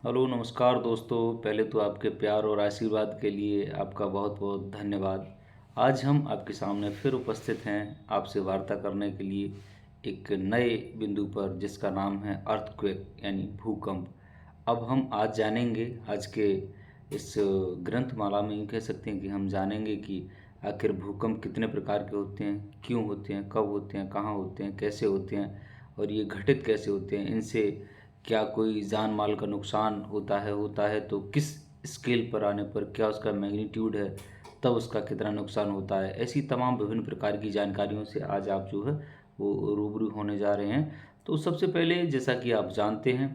Hello नमस्कार दोस्तों। पहले तो आपके प्यार और आशीर्वाद के लिए आपका बहुत बहुत धन्यवाद। आज हम आपके सामने फिर उपस्थित हैं आपसे वार्ता करने के लिए एक नए बिंदु पर, जिसका नाम है अर्थक्वेक यानी भूकंप। अब हम आज जानेंगे, आज के इस ग्रंथमाला में यूँ कह सकते हैं कि हम जानेंगे कि आखिर भूकंप कितने प्रकार के होते हैं, क्यों होते हैं, कब होते हैं, कहाँ होते हैं, कैसे होते हैं और ये घटित कैसे होते हैं। इनसे क्या कोई जान माल का नुकसान होता है तो किस स्केल पर आने पर क्या उसका मैग्नीट्यूड है, तब उसका कितना नुकसान होता है। ऐसी तमाम विभिन्न प्रकार की जानकारियों से आज आप जो है वो रूबरू होने जा रहे हैं। तो सबसे पहले, जैसा कि आप जानते हैं,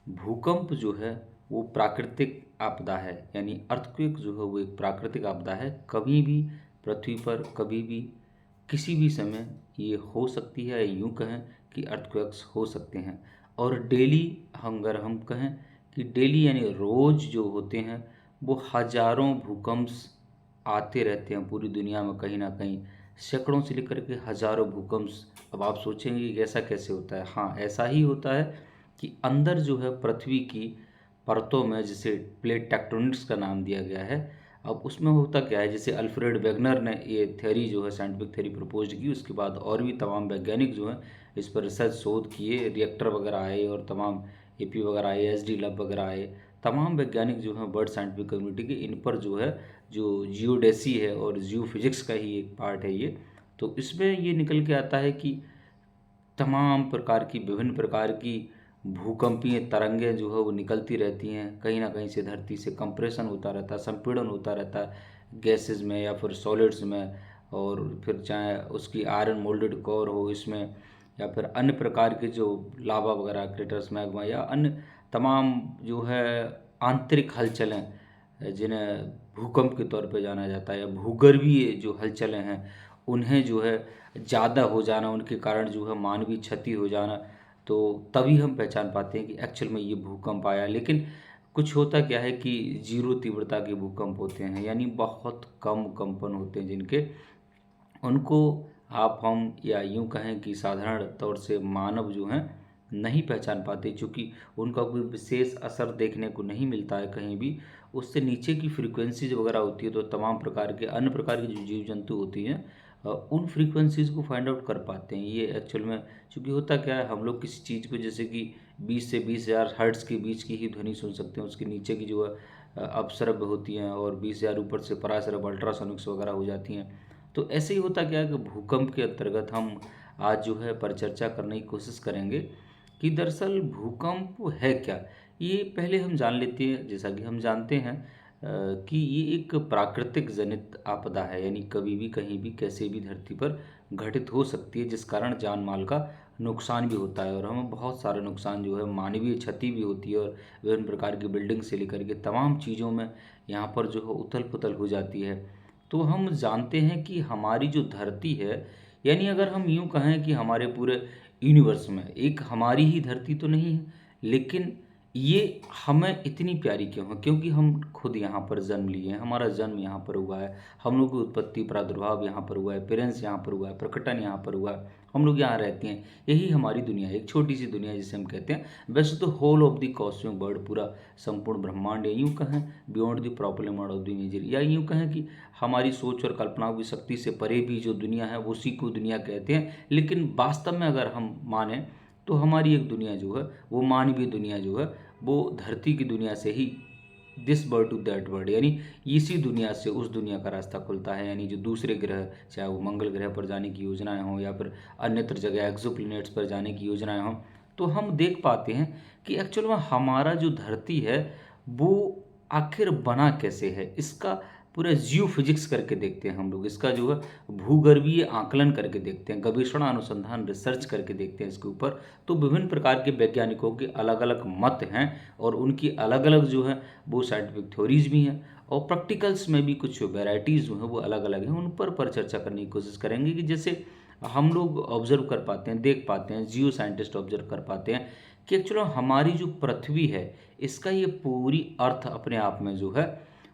भूकंप जो है वो प्राकृतिक आपदा है, यानी अर्थक्वेक जो है वो एक प्राकृतिक आपदा है। कभी भी पृथ्वी पर, कभी भी, किसी भी समय ये हो सकती है। यूँ कहें कि अर्थक्वेक्स हो सकते हैं। और डेली, हम अगर हम कहें कि डेली यानी रोज़ जो होते हैं, वो हजारों भूकंप आते रहते हैं पूरी दुनिया में। कहीं ना कहीं सैकड़ों से लेकर के हजारों भूकंप। अब आप सोचेंगे कि ऐसा कैसे होता है। हाँ, ऐसा ही होता है कि अंदर जो है पृथ्वी की परतों में, जिसे प्लेट टेक्टोनिक्स का नाम दिया गया है, अब उसमें होता क्या है, जैसे अल्फ्रेड वेगनर ने ये थ्योरी जो है, साइंटिफिक थ्योरी प्रपोज की, उसके बाद और भी तमाम वैज्ञानिक जो हैं इस पर रिसर्च शोध किए, रिएक्टर वगैरह आए और तमाम एपी वगैरह आए, एसडी लैब वगैरह आए। तमाम वैज्ञानिक जो हैं वर्ल्ड साइंटिफिक कम्युनिटी के, इन पर जो है, जो जियोडेसी है और जियो फिजिक्स का ही एक पार्ट है ये, तो इसमें ये निकल के आता है कि तमाम प्रकार की, विभिन्न प्रकार की भूकंपीय तरंगें जो है वो निकलती रहती हैं। कहीं ना कहीं से धरती से कंप्रेशन होता रहता है, संपीड़न होता रहता है गैसेस में या फिर सॉलिड्स में। और फिर चाहे उसकी आयरन मोल्डेड कोर हो इसमें, या फिर अन्य प्रकार के जो लावा वगैरह, क्रेटर्स, मैग्मा या अन्य तमाम जो है आंतरिक हलचलें, जिन्हें भूकंप के तौर पे जाना जाता है, या भूगर्भीय जो हलचलें हैं, उन्हें जो है ज़्यादा हो जाना, उनके कारण जो है मानवीय क्षति हो जाना, तो तभी हम पहचान पाते हैं कि एक्चुअल में ये भूकंप आया। लेकिन कुछ होता क्या है कि जीरो तीव्रता के भूकंप होते हैं, यानी बहुत कम कंपन होते हैं जिनके, उनको आप, हम या यूँ कहें कि साधारण तौर से मानव जो हैं नहीं पहचान पाते, क्योंकि उनका कोई विशेष असर देखने को नहीं मिलता है कहीं भी। उससे नीचे की फ्रीक्वेंसीज वगैरह होती है, तो तमाम प्रकार के अन्य प्रकार के जो जीव जंतु होती हैं उन फ्रीक्वेंसीज को फाइंड आउट कर पाते हैं। ये एक्चुअल में, क्योंकि होता क्या है, हम लोग किसी चीज़ को, जैसे कि 20 से 20,000 हर्ट्ज़ के बीच की ही ध्वनि सुन सकते हैं, उसके नीचे की जो है अपश्रव्य होती हैं, और 20,000 ऊपर से पराश्रव्य अल्ट्रासोनिक्स वगैरह हो जाती हैं। तो ऐसे ही होता क्या है कि भूकंप के अंतर्गत हम आज जो है परिचर्चा करने की कोशिश करेंगे कि दरअसल भूकंप है क्या। ये पहले हम जान लेते हैं, जैसा कि हम जानते हैं कि ये एक प्राकृतिक जनित आपदा है, यानी कभी भी, कहीं भी, कैसे भी धरती पर घटित हो सकती है, जिस कारण जान माल का नुकसान भी होता है। और हमें बहुत सारे नुकसान जो है, मानवीय क्षति भी होती है, और विभिन्न प्रकार की बिल्डिंग से लेकर के तमाम चीज़ों में यहाँ पर जो है उथल पुथल हो जाती है। तो हम जानते हैं कि हमारी जो धरती है, यानी अगर हम यूँ कहें कि हमारे पूरे यूनिवर्स में एक हमारी ही धरती तो नहीं है, लेकिन ये हमें इतनी प्यारी क्यों है, क्योंकि हम खुद यहाँ पर जन्म लिए हैं, हमारा जन्म यहाँ पर हुआ है, हम लोग की उत्पत्ति, प्रादुर्भाव यहाँ पर हुआ है, पेरेंट्स यहाँ पर हुआ है, प्रकटन यहाँ पर हुआ है, हम लोग यहाँ रहते हैं। यही हमारी दुनिया है, एक छोटी सी दुनिया जिसे हम कहते हैं। वैसे तो whole of the cosmic world, पूरा संपूर्ण ब्रह्मांड, या यूँ कहें beyond the problem of the imagery, या यूँ कहें कि हमारी सोच और कल्पनाओं की शक्ति से परे भी जो दुनिया है, वो उसी को दुनिया कहते हैं। लेकिन वास्तव में अगर हम माने, तो हमारी एक दुनिया जो है, वो मानवीय दुनिया जो है, वो धरती की दुनिया से ही this bird to that bird, यानी इसी दुनिया से उस दुनिया का रास्ता खुलता है। यानी जो दूसरे ग्रह, चाहे वो मंगल ग्रह पर जाने की योजनाएं हों, या फिर अन्यत्र जगह एक्सोप्लैनेट्स पर जाने की योजनाएं हों, तो हम देख पाते हैं कि एक्चुअल में हमारा जो धरती है, वो आखिर बना कैसे है, इसका पूरा जियो फिजिक्स करके देखते हैं हम लोग। इसका जो है भूगर्भीय आकलन करके देखते हैं, गवेषणा अनुसंधान रिसर्च करके देखते हैं इसके ऊपर। तो विभिन्न प्रकार के वैज्ञानिकों के अलग अलग मत हैं, और उनकी अलग अलग जो है वो साइंटिफिक थ्योरीज भी हैं, और प्रैक्टिकल्स में भी कुछ वेराइटीज़ जो हैं वो अलग अलग हैं। उन पर चर्चा करने की कोशिश करेंगे कि जैसे हम लोग ऑब्जर्व कर पाते हैं, देख पाते हैं, जियो साइंटिस्ट ऑब्जर्व कर पाते हैं कि एक्चुअली हमारी जो पृथ्वी है, इसका ये पूरी अर्थ अपने आप में जो है,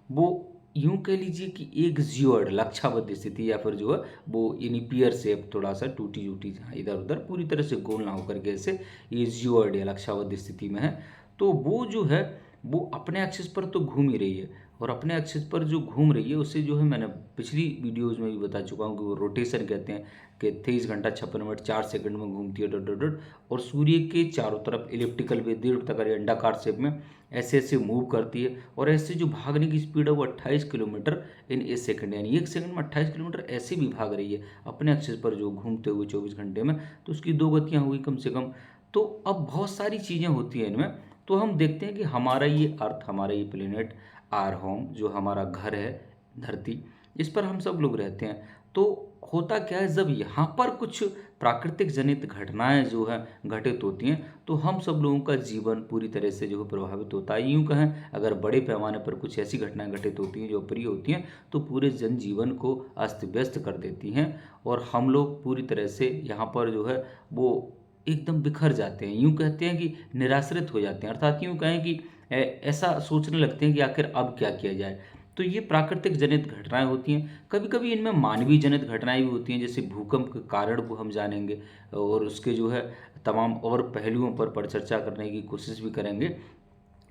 वो यूँ कह लीजिए कि एक जियोइड लक्षाबद्ध स्थिति, या फिर जो है वो यानी पियर शेप, थोड़ा सा टूटी टूटी, जहाँ इधर उधर पूरी तरह से गोल ना होकर के ऐसे, ये जियोइड या लक्षाबद्ध स्थिति में है। तो वो जो है वो अपने एक्सिस पर तो घूम ही रही है, और अपने एक्सिस पर जो घूम रही है उसे जो है मैंने पिछली वीडियोज़ में भी बता चुका हूँ कि वो रोटेशन कहते हैं, कि 23 घंटा 56 मिनट 4 सेकंड में घूमती है डॉट डॉट डॉट, और सूर्य के चारों तरफ इलिप्टिकल वे दीर्घवृत्ताकार या अंडाकार शेप में ऐसे ऐसे मूव करती है। और ऐसे जो भागने की स्पीड है वो 28 किलोमीटर इन ए सेकंड, यानी एक सेकंड में 28 किलोमीटर ऐसे भी भाग रही है अपने एक्सिस पर जो घूमते हुए 24 घंटे में। तो उसकी दो गतियाँ हुई कम से कम। तो अब बहुत सारी चीज़ें होती हैं इनमें। तो हम देखते हैं कि हमारा ये अर्थ, हमारा ये प्लेनेट, आर होम, जो हमारा घर है धरती, इस पर हम सब लोग रहते हैं। तो होता क्या है, जब यहाँ पर कुछ प्राकृतिक जनित घटनाएं जो है घटित होती हैं, तो हम सब लोगों का जीवन पूरी तरह से जो है प्रभावित होता है। यूँ कहें, अगर बड़े पैमाने पर कुछ ऐसी घटनाएं घटित होती हैं जो अप्रिय होती हैं, तो पूरे जनजीवन को अस्त व्यस्त कर देती हैं, और हम लोग पूरी तरह से यहाँ पर जो है वो एकदम बिखर जाते हैं। यूँ कहते हैं कि निराश्रित हो जाते हैं, अर्थात यूँ कहें कि ऐसा सोचने लगते हैं कि आखिर अब क्या किया जाए। तो ये प्राकृतिक जनित घटनाएं होती हैं। कभी कभी इनमें मानवीय जनित घटनाएं भी होती हैं, जैसे भूकंप के कारण को हम जानेंगे, और उसके जो है तमाम और पहलुओं पर परिचर्चा करने की कोशिश भी करेंगे।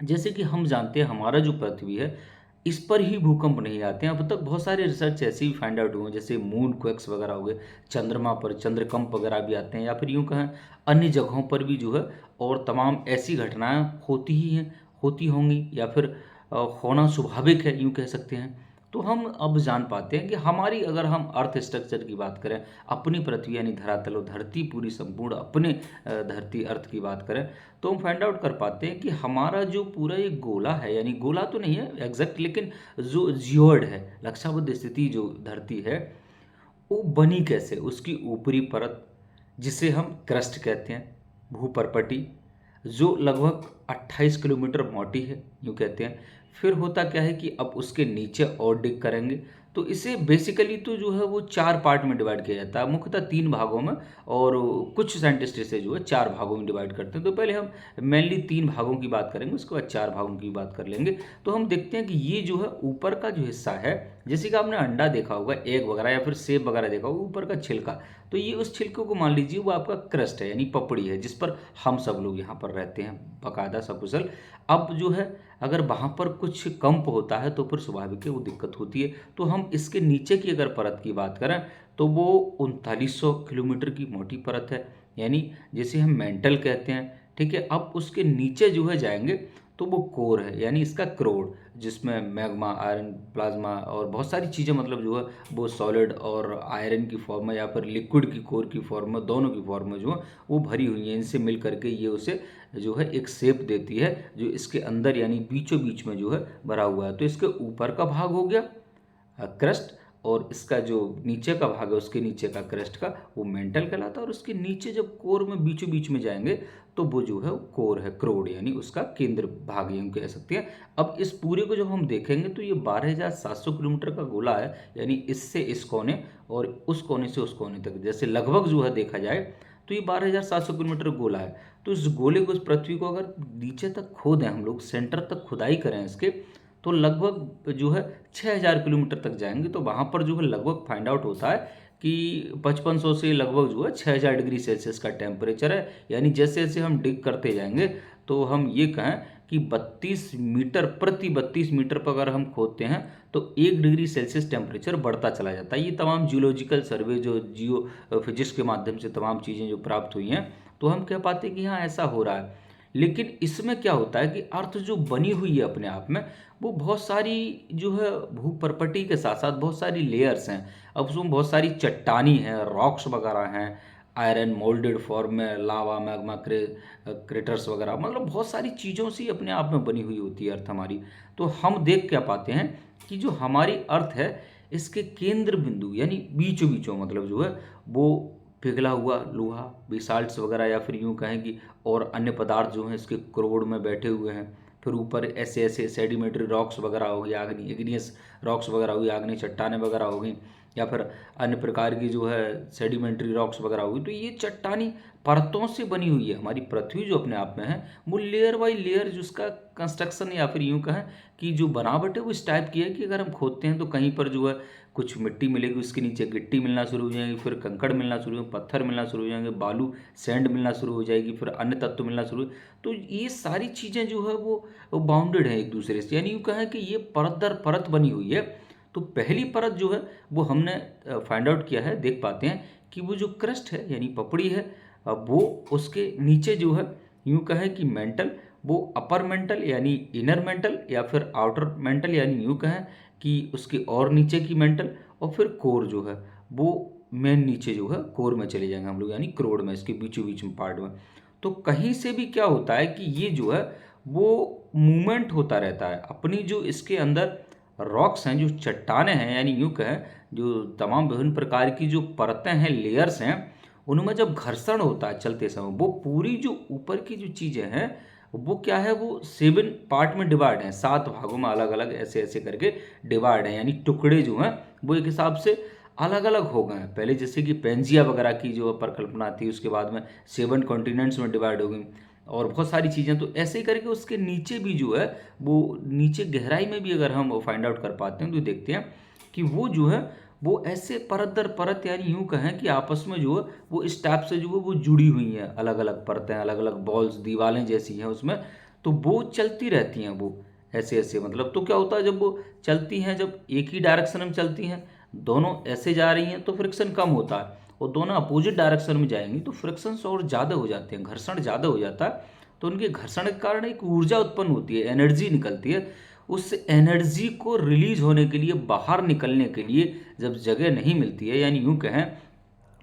जैसे कि हम जानते हैं हमारा जो पृथ्वी है, इस पर ही भूकंप नहीं आते हैं। अब तक बहुत सारे रिसर्च ऐसे भी फाइंड आउट हुए हैं, जैसे मून क्वेक्स वगैरह हो गए, चंद्रमा पर चंद्रकंप वगैरह भी आते हैं, या फिर यूँ कहें अन्य जगहों पर भी जो है और तमाम ऐसी घटनाएं होती ही हैं, होती होंगी, या फिर होना स्वाभाविक है यूँ कह सकते हैं। तो हम अब जान पाते हैं कि हमारी, अगर हम अर्थ स्ट्रक्चर की बात करें, अपनी पृथ्वी यानी धरातल और धरती पूरी संपूर्ण अपने धरती अर्थ की बात करें, तो हम फाइंड आउट कर पाते हैं कि हमारा जो पूरा ये गोला है, यानी गोला तो नहीं है एग्जैक्ट, लेकिन जो जियोइड है, लक्षाबद्ध स्थिति जो धरती है, वो बनी कैसे, उसकी ऊपरी परत जिसे हम क्रस्ट कहते हैं, भूपर्पटी, जो लगभग 28 किलोमीटर मोटी है यूँ कहते हैं। फिर होता क्या है कि अब उसके नीचे और डिग करेंगे, तो इसे बेसिकली तो जो है वो 4 पार्ट में डिवाइड किया जाता है, मुख्यतः 3 भागों में, और कुछ साइंटिस्ट इसे जो है 4 भागों में डिवाइड करते हैं। तो पहले हम मेनली 3 भागों की बात करेंगे, उसके बाद 4 भागों की बात कर लेंगे। तो हम देखते हैं कि ये जो है ऊपर का जो हिस्सा है, जैसे कि आपने अंडा देखा होगा, एग वगैरह, या फिर सेब वगैरह देखा होगा, ऊपर का छिलका, तो ये उस छिलके को मान लीजिए वो आपका क्रस्ट है, यानी पपड़ी है, जिस पर हम सब लोग यहाँ पर रहते हैं बाकायदा सकुशल। अब जो है अगर वहाँ पर कुछ कंप होता है तो फिर स्वाभाविक है वो दिक्कत होती है। तो हम इसके नीचे की अगर परत की बात करें, तो वो 3900 किलोमीटर की मोटी परत है, यानी जिसे हम मेंटल कहते हैं। ठीक है, अब उसके नीचे जो है जाएंगे तो वो कोर है, यानी इसका क्रोड, जिसमें मैग्मा, आयरन, प्लाज्मा और बहुत सारी चीज़ें, मतलब जो है वो सॉलिड और आयरन की फॉर्म में, या फिर लिक्विड की कोर की फॉर्म में, दोनों की फॉर्म में जो है वो भरी हुई है। इनसे मिल करके ये उसे जो है एक शेप देती है, जो इसके अंदर यानी बीचों बीच में जो है भरा हुआ है। तो इसके ऊपर का भाग हो गया क्रस्ट, और इसका जो नीचे का भाग है, उसके नीचे का क्रस्ट का, वो मेंटल कहलाता है। और उसके नीचे जब कोर में बीचों बीच में जाएंगे तो वो जो है कोर है, क्रोड, यानी उसका केंद्र भाग हम कह सकते हैं। अब इस पूरे को जब हम देखेंगे तो ये 12,700 किलोमीटर का गोला है, यानी इससे इस कोने और उस कोने से उस कोने तक, जैसे लगभग जो है देखा जाए तो ये 12,700 किलोमीटर गोला है। तो इस गोले को, इस पृथ्वी को अगर नीचे तक खोदें हम लोग, सेंटर तक खुदाई करें इसके, तो लगभग जो है 6,000 किलोमीटर तक जाएंगे। तो वहाँ पर जो है लगभग फाइंड आउट होता है कि 5500 से लगभग जो है 6,000 डिग्री सेल्सियस का टेम्परेचर है। यानी जैसे जैसे हम डिग करते जाएंगे, तो हम ये कहें कि 32 मीटर, प्रति 32 मीटर पर अगर हम खोदते हैं तो 1 डिग्री सेल्सियस टेम्परेचर बढ़ता चला जाता है। ये तमाम जियोलॉजिकल सर्वे, जो जियो फिजिक्स के माध्यम से तमाम चीज़ें जो प्राप्त हुई हैं, तो हम कह पाते हैं कि हाँ ऐसा हो रहा है। लेकिन इसमें क्या होता है कि अर्थ जो बनी हुई है अपने आप में, वो बहुत सारी जो है भूपर्पटी के साथ साथ बहुत सारी लेयर्स हैं। अब उसमें बहुत सारी चट्टानी हैं, रॉक्स वगैरह हैं, आयरन मोल्डेड फॉर्म में, लावा, मैग्मा, क्रेटर्स वगैरह, मतलब बहुत सारी चीज़ों से अपने आप में बनी हुई होती है अर्थ हमारी। तो हम देख क्या पाते हैं कि जो हमारी अर्थ है, इसके केंद्र बिंदु यानी बीचों बीचों, मतलब जो है वो पिघला हुआ लोहा, बेसाल्ट्स वगैरह, या फिर यूँ कहें कि और अन्य पदार्थ जो हैं इसके क्रोड में बैठे हुए हैं। फिर ऊपर ऐसे ऐसे सेडिमेंट्री रॉक्स वगैरह हो गई, आग्नि इग्नियस रॉक्स वगैरह हुई, आग्नि चट्टानें वगैरह हो गई, या फिर अन्य प्रकार की जो है सेडिमेंट्री रॉक्स वगैरह हुई, तो ये चट्टानी परतों से बनी हुई है। हमारी पृथ्वी जो अपने आप में है वो लेयर बाई लेयर जिसका कंस्ट्रक्शन या फिर यूं कहें कि जो बनावट है वो इस टाइप की है कि अगर हम खोदते हैं तो कहीं पर जो है कुछ मिट्टी मिलेगी, उसके नीचे गिट्टी मिलना शुरू हो जाएगी, फिर कंकड़ मिलना शुरू हो, पत्थर मिलना शुरू हो जाएंगे, बालू सैंड मिलना शुरू हो जाएगी, फिर अन्य तत्व मिलना शुरू। तो ये सारी चीज़ें जो है वो बाउंडेड है एक दूसरे से, यानी यूँ कहें कि ये परत दर परत बनी हुई है। तो पहली परत जो है वो हमने फाइंड आउट किया है, देख पाते हैं कि वो जो क्रस्ट है यानी पपड़ी है, वो उसके नीचे जो है यूँ कहें कि मेंटल, वो अपर मेंटल यानी इनर मेंटल, या फिर आउटर मेंटल यानी यूँ कहें कि उसके और नीचे की मेंटल, और फिर कोर जो है वो मेन नीचे जो है कोर में चले जाएंगे हम लोग, यानी क्रोड में, इसके बीचों बीच में पार्ट में। तो कहीं से भी क्या होता है कि ये जो है वो मूवमेंट होता रहता है अपनी, जो इसके अंदर रॉक्स हैं, जो चट्टानें हैं, यानी यूँ कहें जो तमाम विभिन्न प्रकार की जो परतें हैं, लेयर्स हैं, उनमें जब घर्षण होता है चलते समय, वो पूरी जो ऊपर की जो चीज़ें हैं वो क्या है, वो 7 पार्ट में डिवाइड हैं, 7 भागों में अलग अलग ऐसे ऐसे करके डिवाइड हैं, यानी टुकड़े जो हैं वो एक हिसाब से अलग अलग हो गए हैं। पहले जैसे कि पेंजिया वगैरह की जो परिकल्पना थी, उसके बाद में 7 कॉन्टिनेंट्स में डिवाइड हो गई और बहुत सारी चीज़ें। तो ऐसे ही करके उसके नीचे भी जो है वो नीचे गहराई में भी अगर हम फाइंड आउट कर पाते हैं तो देखते हैं कि वो जो है वो ऐसे परत दर परत, यानी यूँ कहें कि आपस में जो है वो इस टाइप से जो है वो जुड़ी हुई हैं, अलग अलग परतें, अलग अलग बॉल्स, दीवारें जैसी हैं उसमें। तो वो चलती रहती हैं वो ऐसे ऐसे, मतलब तो क्या होता है जब वो चलती हैं, जब एक ही डायरेक्शन में चलती हैं, दोनों ऐसे जा रही हैं तो फ्रिक्शन कम होता है, और दोनों अपोजिट डायरेक्शन में जाएंगी तो फ्रिक्शन और ज़्यादा हो जाते हैं, घर्षण ज़्यादा हो जाता है। तो उनके घर्षण के कारण एक ऊर्जा उत्पन्न होती है, एनर्जी निकलती है। उस एनर्जी को रिलीज होने के लिए, बाहर निकलने के लिए जब जगह नहीं मिलती है, यानी यूँ कहें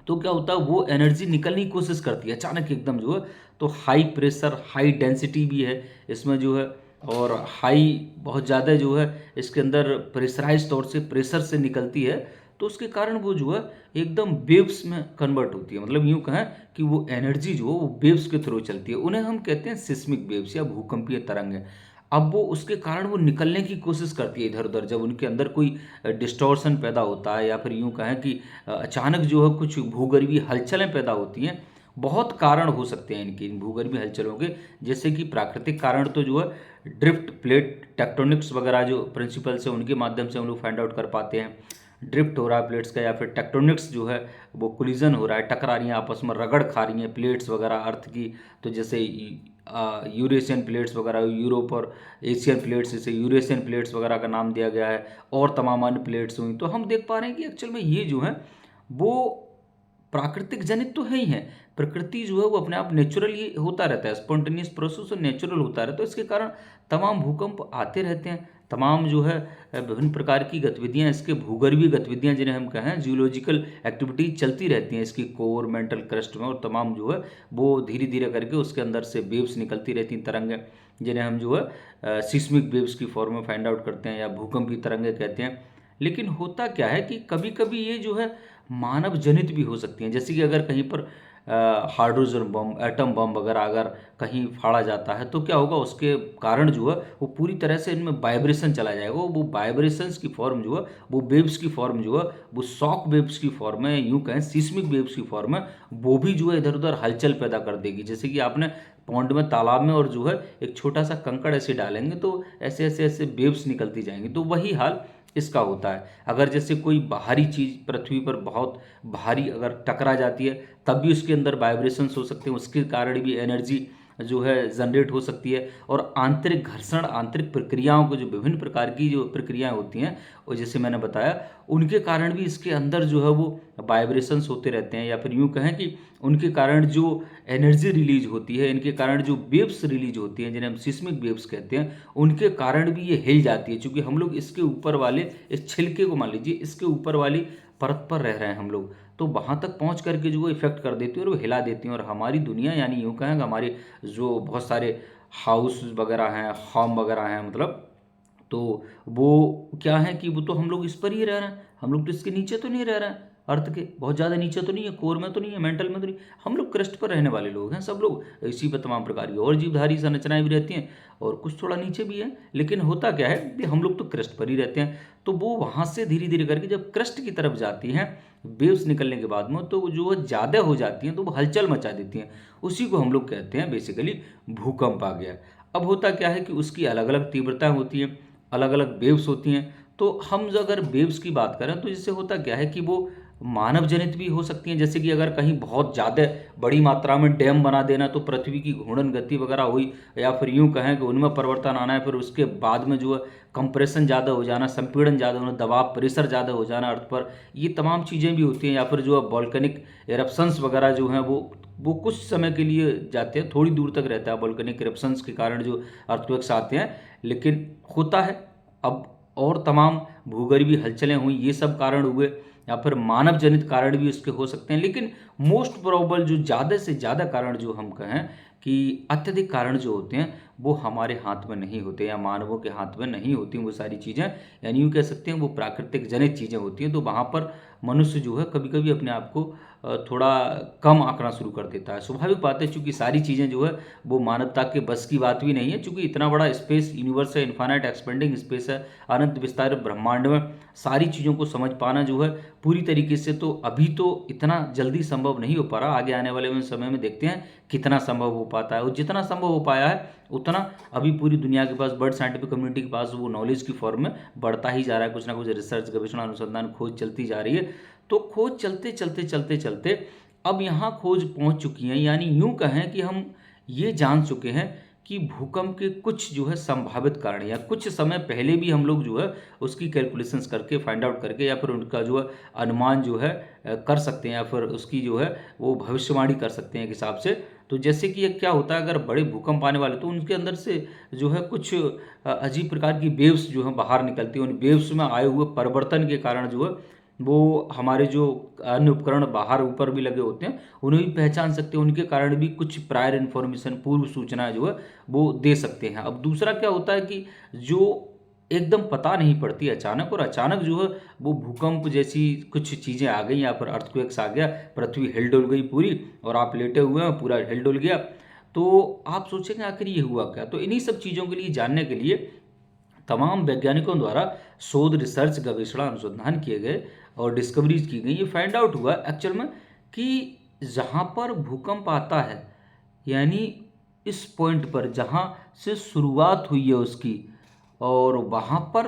तो क्या होता है वो एनर्जी निकलने की कोशिश करती है अचानक एकदम जो है। तो हाई प्रेशर, हाई डेंसिटी भी है इसमें जो है, और हाई बहुत ज़्यादा जो है इसके अंदर प्रेशराइज तौर से प्रेशर से निकलती है। तो उसके कारण वो जो है एकदम वेव्स में कन्वर्ट होती है, मतलब यूँ कहें कि वो एनर्जी जो है वो वेव्स के थ्रू चलती है, उन्हें हम कहते हैं सिस्मिक वेव्स या भूकंपीय तरंगें। अब वो उसके कारण वो निकलने की कोशिश करती है इधर उधर, जब उनके अंदर कोई डिस्टॉर्शन पैदा होता है, या फिर यूँ कहें कि अचानक जो है कुछ भूगर्भीय हलचलें पैदा होती हैं। बहुत कारण हो सकते हैं इनके, इन भूगर्भीय हलचलों के, जैसे कि प्राकृतिक कारण तो जो है ड्रिफ्ट, प्लेट टेक्टोनिक्स वगैरह जो प्रिंसिपल्स हैं उनके माध्यम से हम लोग फाइंड आउट कर पाते हैं। ड्रिफ्ट हो रहा है प्लेट्स का, या फिर टेक्टोनिक्स जो है वो कोलिजन हो रहा है, टकरा रही हैं आपस में, रगड़ खा रही हैं प्लेट्स वगैरह अर्थ की। तो जैसे यूरेशियन प्लेट्स वगैरह, यूरोप और एशियन प्लेट्स, जैसे यूरेशियन प्लेट्स वगैरह का नाम दिया गया है, और तमाम अन्य प्लेट्स हुई। तो हम देख पा रहे हैं कि एक्चुअल में ये जो है वो प्राकृतिक जनित तो है ही है। प्रकृति जो है वो अपने आप नेचुरल ही होता रहता है, स्पॉन्टेनियस प्रोसेस और नेचुरल होता रहता है। तो इसके कारण तमाम भूकंप आते रहते हैं, तमाम जो है विभिन्न प्रकार की गतिविधियां, इसके भूगर्भीय गतिविधियां जिन्हें हम कहें जियोलॉजिकल एक्टिविटीज चलती रहती हैं इसकी कोर, मेंटल क्रस्ट में, और तमाम जो है वो धीरे धीरे करके उसके अंदर से वेव्स निकलती रहती हैं, तरंगें, जिन्हें हम जो है सिस्मिक वेव्स की फॉर्म में फाइंड आउट करते हैं या भूकंपीय तरंगें कहते हैं। लेकिन होता क्या है कि कभी कभी ये जो है मानव जनित भी हो सकती हैं, जैसे कि अगर कहीं पर हाइड्रोजन बम, एटम बम वगैरह अगर कहीं फाड़ा जाता है तो क्या होगा, उसके कारण जो है वो पूरी तरह से इनमें वाइब्रेशन चला जाएगा। वो वाइब्रेशंस की फॉर्म जो है, वो वेव्स की फॉर्म जो है, वो शॉक वेव्स की फॉर्म में, यूँ कहें सिस्मिक वेव्स की फॉर्म में, वो भी जो है इधर उधर हलचल पैदा कर देगी। जैसे कि आपने पौंड में, तालाब में, और जो है एक छोटा सा कंकड़ ऐसे डालेंगे तो ऐसे ऐसे ऐसे वेव्स निकलती जाएंगी। तो वही हाल इसका होता है। अगर जैसे कोई बाहरी चीज़ पृथ्वी पर बहुत भारी अगर टकरा जाती है तब भी उसके अंदर वाइब्रेशंस हो सकते हैं, उसके कारण भी एनर्जी जो है जनरेट हो सकती है। और आंतरिक घर्षण, आंतरिक प्रक्रियाओं को, जो विभिन्न प्रकार की जो प्रक्रियाएं होती हैं, और जैसे मैंने बताया उनके कारण भी इसके अंदर जो है वो वाइब्रेशंस होते रहते हैं, या फिर यूँ कहें कि उनके कारण जो एनर्जी रिलीज होती है, इनके कारण जो वेव्स रिलीज होती हैं जिन्हें हम सिस्मिक वेव्स कहते हैं, उनके कारण भी ये हिल जाती है। क्योंकि हम लोग इसके ऊपर वाले, इस छिलके को मान लीजिए, इसके ऊपर वाली परत पर रह रहे हैं हम लोग, तो वहाँ तक पहुँच करके जो वो इफेक्ट कर देती है और वो हिला देती हैं। और हमारी दुनिया, यानी यूँ कहें हमारे जो बहुत सारे हाउस वगैरह हैं, होम वगैरह हैं, मतलब तो वो क्या है कि वो तो हम लोग इस पर ही रह रहे हैं, हम लोग तो इसके नीचे तो नहीं रह रहे हैं। अर्थ के, बहुत ज़्यादा नीचे तो नहीं है, कोर में तो नहीं है, मेंटल में तो नहीं। हम लोग क्रस्ट पर रहने वाले लोग हैं सब लोग। इसी पर तमाम प्रकार की और जीवधारी संरचनाएं भी रहती हैं और कुछ थोड़ा नीचे भी है, लेकिन होता क्या है कि हम लोग तो क्रस्ट पर ही रहते हैं। तो वो वहाँ से धीरे धीरे करके जब क्रस्ट की तरफ जाती हैं वेव्स निकलने के बाद में, तो जो ज़्यादा हो जाती हैं तो वो हलचल मचा देती हैं। उसी को हम लोग कहते हैं बेसिकली भूकंप आ गया। अब होता क्या है कि उसकी अलग अलग तीव्रताएं होती हैं, अलग अलग वेव्स होती हैं। तो हम अगर वेव्स की बात करें तो इससे होता क्या है कि वो मानव जनित भी हो सकती हैं। जैसे कि अगर कहीं बहुत ज़्यादा बड़ी मात्रा में डैम बना देना तो पृथ्वी की घूर्णन गति वगैरह हुई, या फिर यूं कहें कि उनमें परिवर्तन आना है, फिर उसके बाद में जो है कंप्रेशन ज़्यादा हो जाना, संपीड़न ज़्यादा होना, दबाव प्रेशर ज़्यादा हो जाना अर्थ पर, ये तमाम चीज़ें भी होती हैं। या फिर जो है वॉल्केनिक एरप्शंस वगैरह जो हैं वो कुछ समय के लिए जाते हैं, थोड़ी दूर तक रहता है वॉल्केनिक एरप्शंस के कारण जो अर्थक्वेक्स आते हैं, लेकिन होता है। अब और तमाम भूगर्भीय हलचलें हुई, ये सब कारण हुए, या फिर मानव जनित कारण भी इसके हो सकते हैं। लेकिन मोस्ट प्रोबेबल जो ज़्यादा से ज़्यादा कारण जो हम कहें कि अत्यधिक कारण जो होते हैं वो हमारे हाथ में नहीं होते, या मानवों के हाथ में नहीं होती वो सारी चीज़ें, यानी यूँ कह सकते हैं वो प्राकृतिक जनित चीज़ें होती हैं। तो वहाँ पर मनुष्य जो है कभी कभी अपने आप को थोड़ा कम आंकना शुरू कर देता है। स्वाभाविक बात है, चूंकि सारी चीज़ें जो है वो मानवता के बस की बात भी नहीं है, चूंकि इतना बड़ा स्पेस यूनिवर्स है, इन्फानाइट एक्सपेंडिंग स्पेस है, अनंत विस्तार ब्रह्मांड में सारी चीज़ों को समझ पाना जो है पूरी तरीके से तो अभी तो इतना जल्दी संभव नहीं हो पा रहा। आगे आने वाले में समय में देखते हैं कितना संभव हो पाता है, और जितना संभव हो पाया है उतना अभी पूरी दुनिया के पास, वर्ल्ड साइंटिफिक कम्युनिटी के पास वो नॉलेज की फॉर्म में बढ़ता ही जा रहा है। कुछ ना कुछ रिसर्च, गवेषणा, अनुसंधान, खोज चलती जा रही है। तो खोज चलते चलते चलते चलते अब यहाँ खोज पहुँच चुकी है, यानी यूँ कहें कि हम ये जान चुके हैं कि भूकंप के कुछ जो है संभावित कारण, या कुछ समय पहले भी हम लोग जो है उसकी कैलकुलेशंस करके, फाइंड आउट करके, या फिर उनका जो है अनुमान जो है कर सकते हैं, या फिर उसकी जो है वो भविष्यवाणी कर सकते हैं एक हिसाब से। तो जैसे कि ये क्या होता है, अगर बड़े भूकंप आने वाले तो उनके अंदर से जो है कुछ अजीब प्रकार की वेव्स जो है बाहर निकलती हैं। उन वेव्स में आए हुए परिवर्तन के कारण जो है वो हमारे जो अन्य उपकरण बाहर ऊपर भी लगे होते हैं उन्हें भी पहचान सकते हैं, उनके कारण भी कुछ प्रायर इन्फॉर्मेशन, पूर्व सूचना जो है वो दे सकते हैं। अब दूसरा क्या होता है कि जो एकदम पता नहीं पड़ती अचानक, और अचानक जो है वो भूकंप जैसी कुछ चीज़ें आ गई, या फिर अर्थक्वेक्स आ गया, पृथ्वी हिल डुल गई पूरी, और आप लेटे हुए हैं, पूरा हिल डुल गया। तो आप सोचेंगे आखिर ये हुआ क्या। तो इन्हीं सब चीज़ों के लिए जानने के लिए तमाम वैज्ञानिकों द्वारा शोध, रिसर्च, गवेषणा, अनुसंधान किए गए और डिस्कवरीज की गई। ये फाइंड आउट हुआ एक्चुअल में कि जहाँ पर भूकंप आता है, यानी इस पॉइंट पर जहाँ से शुरुआत हुई है उसकी, और वहाँ पर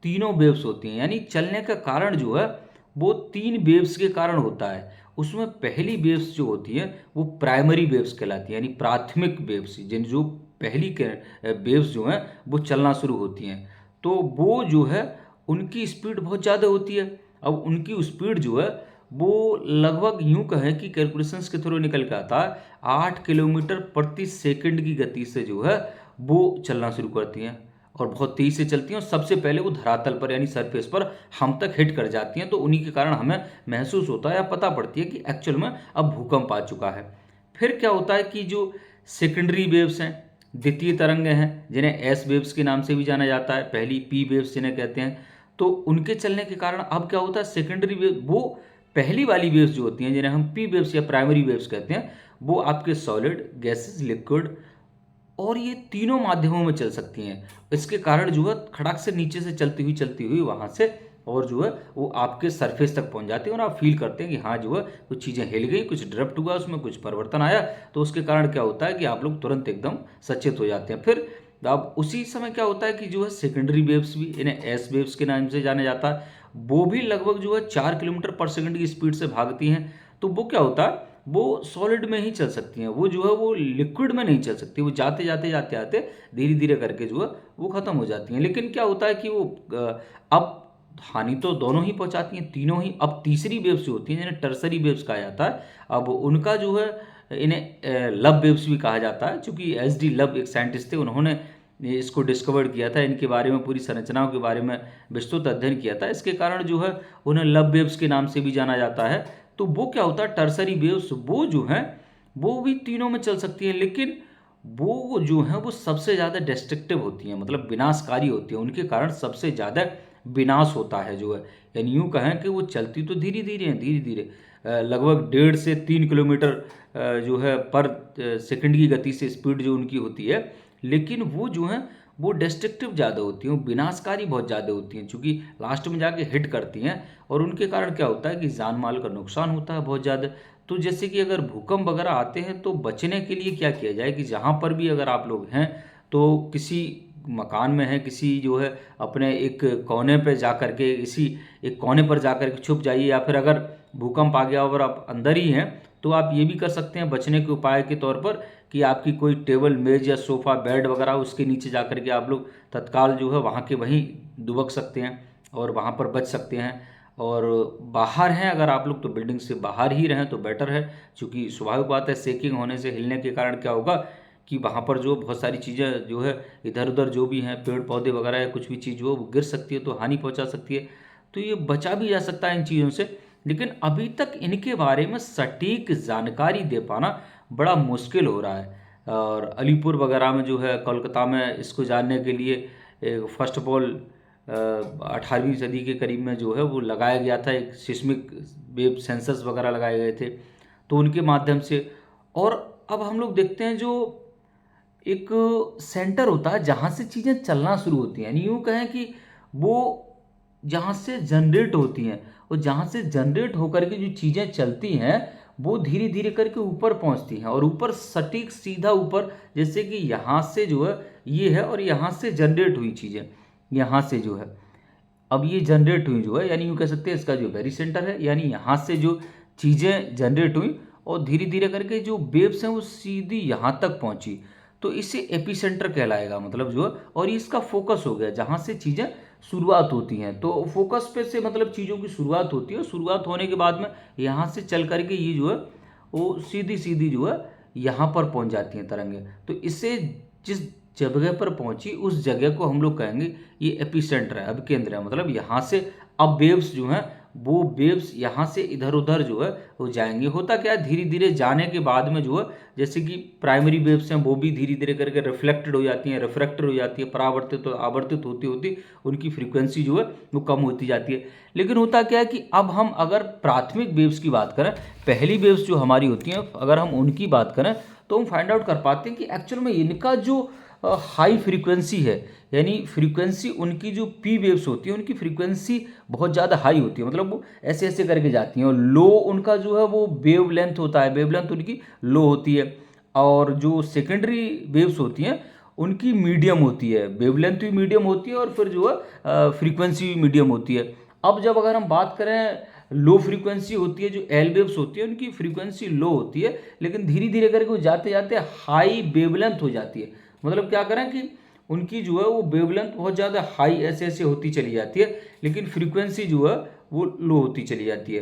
तीनों वेव्स होती हैं। यानी चलने का कारण जो है वो तीन वेव्स के कारण होता है। उसमें पहली वेव्स जो होती हैं वो प्राइमरी वेव्स कहलाती हैं, यानी प्राथमिक वेव्स, जिन जो पहली के वेव्स जो हैं वो चलना शुरू होती हैं। तो वो जो है उनकी स्पीड बहुत ज़्यादा होती है। अब उनकी स्पीड जो है वो लगभग यूं कहें कि कैलकुलेशंस के थ्रू निकल के आता है 8 किलोमीटर प्रति सेकंड की गति से जो है वो चलना शुरू करती हैं, और बहुत तेज़ी से चलती हैं, और सबसे पहले वो धरातल पर यानी सरफेस पर हम तक हिट कर जाती हैं। तो उन्हीं के कारण हमें महसूस होता है या पता पड़ती है कि एक्चुअल में अब भूकंप आ चुका है। फिर क्या होता है कि जो सेकेंडरी वेव्स हैं, द्वितीय तरंगें हैं, जिन्हें एस वेव्स के नाम से भी जाना जाता है, पहली पी वेव्स जिन्हें कहते हैं, तो उनके चलने के कारण अब क्या होता है, सेकेंडरी वेव, वो पहली वाली वेव्स जो होती हैं जिन्हें हम पी वेव्स या प्राइमरी वेव्स कहते हैं, वो आपके सॉलिड, गैसेस, लिक्विड और ये तीनों माध्यमों में चल सकती हैं। इसके कारण जो है खड़ाक से नीचे से चलती हुई वहाँ से, और जो है वो आपके सरफेस तक पहुँच जाती है, और आप फील करते हैं कि हाँ जो है कुछ चीज़ें हिल गई, कुछ ड्रिफ्ट हुआ, उसमें कुछ परिवर्तन आया। तो उसके कारण क्या होता है कि आप लोग तुरंत एकदम सचेत हो जाते हैं। फिर अब उसी समय क्या होता है कि जो है सेकेंडरी वेव्स भी, इन्हें एस वेव्स के नाम से जाना जाता है, वो भी लगभग जो है 4 किलोमीटर पर सेकंड की स्पीड से भागती हैं। तो वो क्या होता है, वो सॉलिड में ही चल सकती हैं, वो जो है वो लिक्विड में नहीं चल सकती। वो जाते जाते जाते आते धीरे धीरे करके जो है वो ख़त्म हो जाती हैं। लेकिन क्या होता है कि वो अब हानि तो दोनों ही पहुंचाती हैं, तीनों ही। अब तीसरी वेव्स जो होती हैं जिन्हें टर्सरी वेव्स कहा जाता है, अब उनका जो है इन्हें लब वेव्स भी कहा जाता है। चूँकि एच डी लब एक साइंटिस्ट थे, उन्होंने इसको डिस्कवर किया था, इनके बारे में पूरी संरचनाओं के बारे में विस्तृत अध्ययन किया था। इसके कारण जो है उन्हें लब वेव्स के नाम से भी जाना जाता है। तो वो क्या होता है, टर्सरी वेव्स वो जो हैं वो भी तीनों में चल सकती हैं, लेकिन वो जो हैं वो सबसे ज़्यादा डिस्ट्रक्टिव होती हैं, मतलब विनाशकारी होती हैं। उनके कारण सबसे ज़्यादा विनाश होता है जो है। यानी यूँ कहें कि वो चलती तो धीरे धीरे है, धीरे धीरे लगभग 1.5 से 3 किलोमीटर जो है पर सेकंड की गति से स्पीड जो उनकी होती है, लेकिन वो जो है वो डिस्ट्रक्टिव ज़्यादा होती हैं, वो विनाशकारी बहुत ज़्यादा होती हैं, चूँकि लास्ट में जाके हिट करती हैं और उनके कारण क्या होता है कि जान माल का नुकसान होता है बहुत ज़्यादा। तो जैसे कि अगर भूकंप वगैरह आते हैं तो बचने के लिए क्या किया जाए कि जहाँ पर भी अगर आप लोग हैं तो किसी मकान में हैं, किसी जो है अपने एक कोने पे जा कर के किसी एक कोने पर जा कर के छुप जाइए, या फिर अगर भूकंप आ गया और आप अंदर ही हैं तो आप ये भी कर सकते हैं बचने के उपाय के तौर पर कि आपकी कोई टेबल मेज या सोफ़ा बेड वगैरह उसके नीचे जा कर के आप लोग तत्काल जो है वहाँ के वहीं दुबक सकते हैं और वहाँ पर बच सकते हैं। और बाहर हैं अगर आप लोग तो बिल्डिंग से बाहर ही रहें तो बेटर है, क्योंकि स्वाभाविक बात है शेकिंग होने से हिलने के कारण क्या होगा कि वहाँ पर जो बहुत सारी चीज़ें जो है इधर उधर जो भी हैं पेड़ पौधे वगैरह या कुछ भी चीज़ जो वो गिर सकती है तो हानि पहुँचा सकती है। तो ये बचा भी जा सकता है इन चीज़ों से, लेकिन अभी तक इनके बारे में सटीक जानकारी दे पाना बड़ा मुश्किल हो रहा है। और अलीपुर वगैरह में जो है कोलकाता में इसको जानने के लिए फर्स्ट ऑफ ऑल 18वीं सदी के करीब में जो है वो लगाया गया था, एक सिस्मिक वेव सेंसर्स वगैरह लगाए गए थे तो उनके माध्यम से। और अब हम लोग देखते हैं जो एक सेंटर होता है जहाँ से चीज़ें चलना शुरू होती हैं, यानी यूँ कहें कि वो जहाँ से जनरेट होती हैं और जहाँ से जनरेट होकर के जो चीज़ें चलती हैं वो धीरे धीरे करके ऊपर पहुँचती हैं और ऊपर सटीक सीधा ऊपर, जैसे कि यहाँ से जो है ये है और यहाँ से जनरेट हुई चीज़ें यहाँ से जो है अब ये जनरेट हुई जो है, यानी यूँ कह सकते हैं इसका जो वेरी सेंटर है, यानी यहाँ से जो चीज़ें जनरेट हुई और धीरे धीरे करके जो वेव्स हैं वो सीधी यहाँ तक पहुँची तो इसे एपिसेंटर कहलाएगा, मतलब जो है। और ये इसका फोकस हो गया जहाँ से चीज़ें शुरुआत होती हैं, तो फोकस पे से मतलब चीज़ों की शुरुआत होती है, शुरुआत होने के बाद में यहाँ से चल करके ये जो है वो सीधी सीधी जो है यहाँ पर पहुँच जाती हैं तरंगें। तो इससे जिस जगह पर पहुंची उस जगह को हम लोग कहेंगे ये एपिसेंटर है, अब केंद्र है, मतलब यहाँ से अब वेव्स जो हैं वो वेव्स यहाँ से इधर उधर जो है वो जाएंगे। होता क्या है धीरे धीरे जाने के बाद में जो है जैसे कि प्राइमरी वेव्स हैं वो भी धीरे धीरे करके रिफ्लेक्टेड हो जाती हैं, रिफ्रैक्टेड हो जाती है, परावर्तित तो आवर्तित होती होती उनकी फ्रीक्वेंसी जो है वो कम होती जाती है। लेकिन होता क्या है कि अब हम अगर प्राथमिक वेव्स की बात करें, पहली वेव्स जो हमारी होती हैं अगर हम उनकी बात करें तो हम फाइंड आउट कर पाते हैं कि एक्चुअल में इनका जो हाई फ्रीक्वेंसी है, यानी फ्रीक्वेंसी उनकी जो पी वेव्स होती है उनकी फ्रीक्वेंसी बहुत ज़्यादा हाई होती है, मतलब वो ऐसे ऐसे करके जाती हैं। और लो उनका जो है वो वेव लेंथ होता है, वेव लेंथ उनकी लो होती है। और जो सेकेंडरी वेव्स होती हैं उनकी मीडियम होती है, वेव लेंथ भी मीडियम होती है और फिर जो है फ्रीक्वेंसी भी मीडियम होती है। अब जब अगर हम बात करें लो फ्रीक्वेंसी होती है जो एल वेव्स होती है उनकी फ्रीक्वेंसी लो होती है, लेकिन धीरे धीरे करके वो जाते जाते हाई वेवलेंथ हो जाती है। मतलब क्या करें कि उनकी जो है वो वेवलेंथ बहुत ज़्यादा हाई ऐसे ऐसे होती चली जाती है, लेकिन फ्रीक्वेंसी जो है वो लो होती चली जाती है।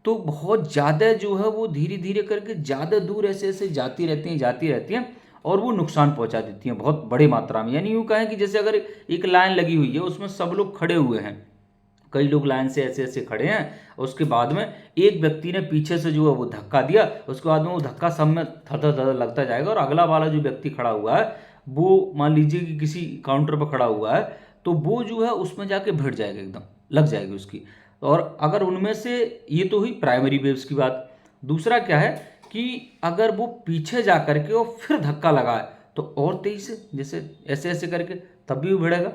तो बहुत ज़्यादा जो है वो धीरे धीरे करके ज़्यादा दूर ऐसे ऐसे जाती रहती हैं और वो नुकसान पहुंचा देती हैं बहुत बड़ी मात्रा में। यानी यूँ कहें कि जैसे अगर एक लाइन लगी हुई है उसमें सब लोग खड़े हुए हैं, कई लोग लाइन से ऐसे ऐसे खड़े हैं, उसके बाद में एक व्यक्ति ने पीछे से जो है वो धक्का दिया, उसके बाद में वो धक्का सब में थर थर लगता जाएगा और अगला वाला जो व्यक्ति खड़ा हुआ है वो मान लीजिए कि किसी काउंटर पर खड़ा हुआ है तो वो जो है उसमें जाके भिड़ जाएगा, एकदम लग जाएगी उसकी। और अगर उनमें से ये तो हुई प्राइमरी वेव्स की बात, दूसरा क्या है कि अगर वो पीछे जा करके और फिर धक्का लगाए तो और तेजी से जैसे ऐसे ऐसे करके तब भी वो भिड़ेगा।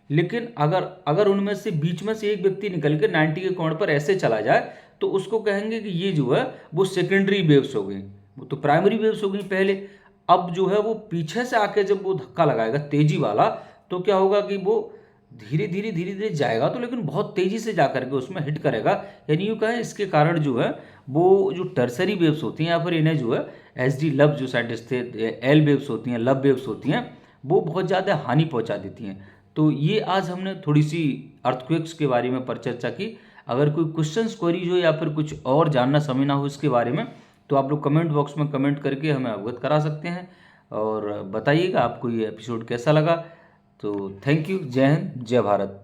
लेकिन अगर अगर उनमें से बीच में से एक व्यक्ति निकल के 90 के कोण पर ऐसे चला जाए तो उसको कहेंगे कि ये जो है वो सेकेंडरी वेव्स हो गई, वो तो प्राइमरी वेव्स हो गई पहले। अब जो है वो पीछे से आके जब वो धक्का लगाएगा तेजी वाला तो क्या होगा कि वो धीरे धीरे जाएगा तो लेकिन बहुत तेजी से जा करके उसमें हिट करेगा। यानी यूँ कहें इसके कारण जो है वो जो टर्सरी वेव्स होती हैं या फिर इन्हें जो है एसडी लब जो साइंटिस्ट थे एल वेव्स होती हैं, लब वेव्स होती हैं, वो बहुत ज़्यादा हानि पहुंचा देती हैं। तो ये आज हमने थोड़ी सी अर्थक्वेक्स के बारे में परिचर्चा की। अगर कोई क्वेश्चंस क्वेरीज हो या फिर कुछ और जानना समझना हो इसके बारे में तो आप लोग कमेंट बॉक्स में कमेंट करके हमें अवगत करा सकते हैं और बताइएगा आपको ये एपिसोड कैसा लगा। तो थैंक यू, जय हिंद, जय भारत।